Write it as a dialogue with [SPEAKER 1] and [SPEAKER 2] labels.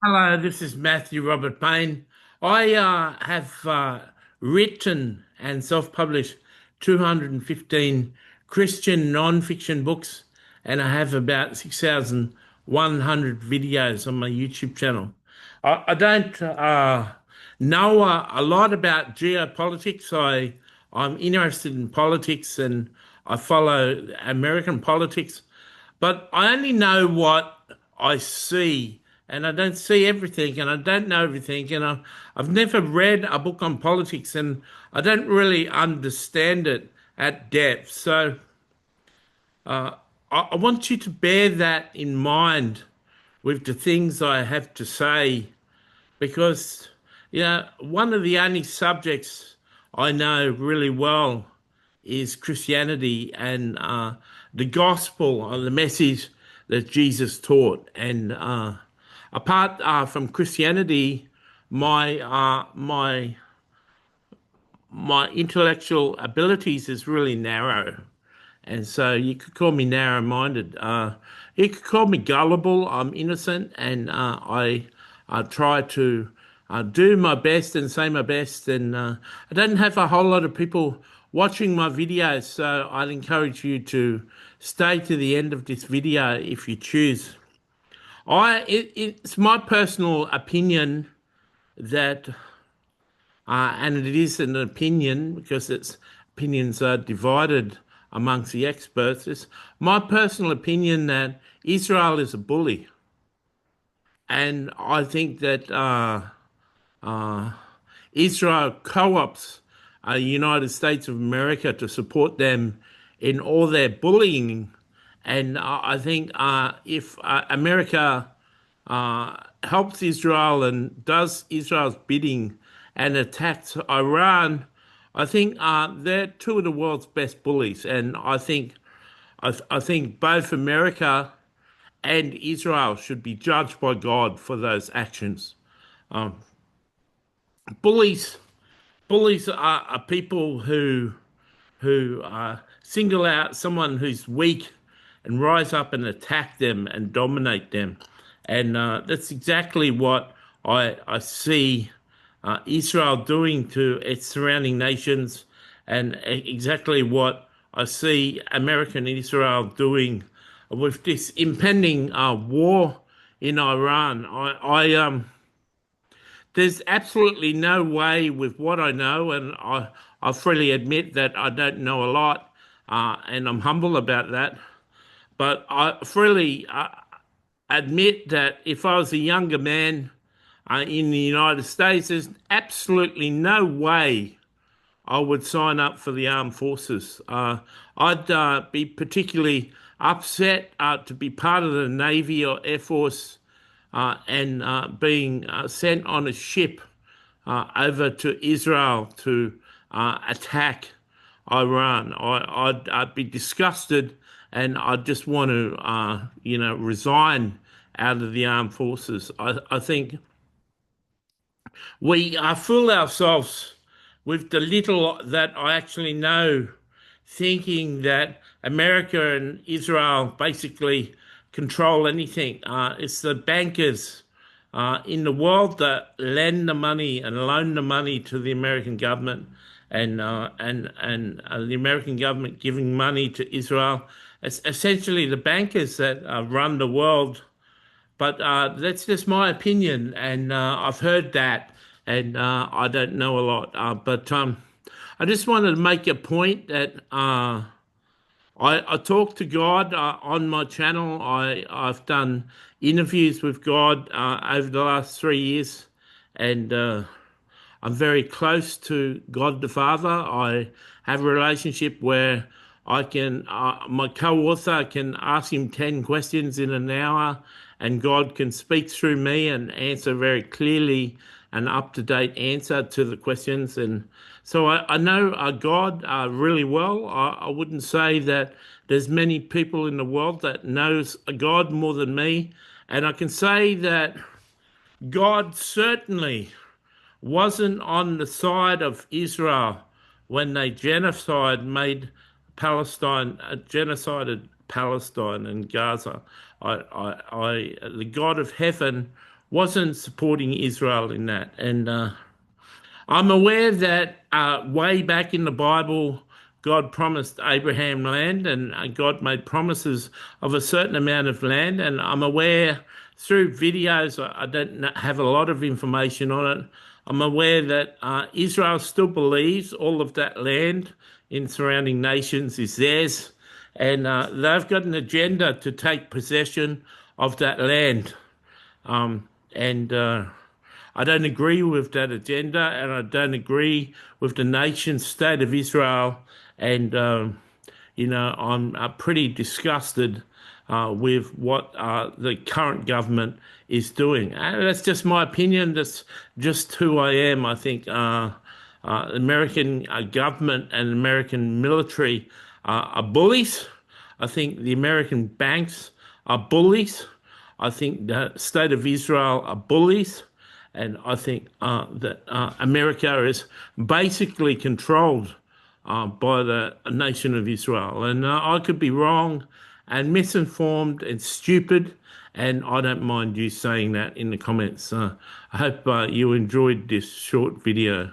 [SPEAKER 1] Hello, this is Matthew Robert Payne. I have written and self-published 215 Christian non-fiction books, and I have about 6,100 videos on my YouTube channel. I don't know a lot about geopolitics. I'm interested in politics and I follow American politics, but I only know what I see, and I don't see everything, and I don't know everything, and I've never read a book on politics, and I don't really understand it at depth. So I want you to bear that in mind with the things I have to say, because one of the only subjects I know really well is Christianity and the gospel or the message that Jesus taught. And apart from Christianity, my my intellectual abilities is really narrow, and so you could call me narrow-minded. You could call me gullible. I'm innocent, and I try to do my best and say my best. And I don't have a whole lot of people watching my videos, so I'd encourage you to stay to the end of this video if you choose. It's my personal opinion that and it is an opinion because its opinions are divided amongst the experts. It's my personal opinion that Israel is a bully, and I think that uh, Israel co-ops the United States of America to support them in all their bullying, and I think if America helps Israel and does Israel's bidding and attacks Iran, I think they're two of the world's best bullies, and I think both America and Israel should be judged by God for those actions. Bullies, bullies are people who single out someone who's weak and rise up and attack them and dominate them. And that's exactly what I see Israel doing to its surrounding nations, and exactly what I see American Israel doing with this impending war in Iran. There's absolutely no way with what I know, and I freely admit that I don't know a lot, and I'm humble about that. But I freely admit that if I was a younger man in the United States, there's absolutely no way I would sign up for the armed forces. I'd be particularly upset to be part of the Navy or Air Force and being sent on a ship over to Israel to attack Iran. I'd be disgusted, and I just want to, resign out of the armed forces. I think we fool ourselves with the little that I actually know, thinking that America and Israel basically control anything. It's the bankers in the world that lend the money and loan the money to the American government, and the American government giving money to Israel. It's essentially the bankers that run the world, but that's just my opinion, and I've heard that, and I don't know a lot. But I just wanted to make a point that I talk to God on my channel. I've done interviews with God over the last 3 years, and I'm very close to God the Father. I have a relationship where I can, my co-author can ask him 10 questions in an hour, and God can speak through me and answer very clearly an up-to-date answer to the questions. And so I know God really well. I wouldn't say that there's many people in the world that knows God more than me. And I can say that God certainly wasn't on the side of Israel when they made Palestine, genocided Palestine and Gaza. The God of heaven wasn't supporting Israel in that. And I'm aware that way back in the Bible, God promised Abraham land, and God made promises of a certain amount of land. And I'm aware through videos, I don't have a lot of information on it. I'm aware that Israel still believes all of that land in surrounding nations is theirs, and they've got an agenda to take possession of that land. And I don't agree with that agenda, and I don't agree with the nation state of Israel. And I'm pretty disgusted with what the current government is doing. That's just my opinion. That's just who I am. I think American government and American military are bullies. I think the American banks are bullies. I think the state of Israel are bullies. And I think that America is basically controlled by the nation of Israel. And I could be wrong and misinformed and stupid, and I don't mind you saying that in the comments. I hope you enjoyed this short video.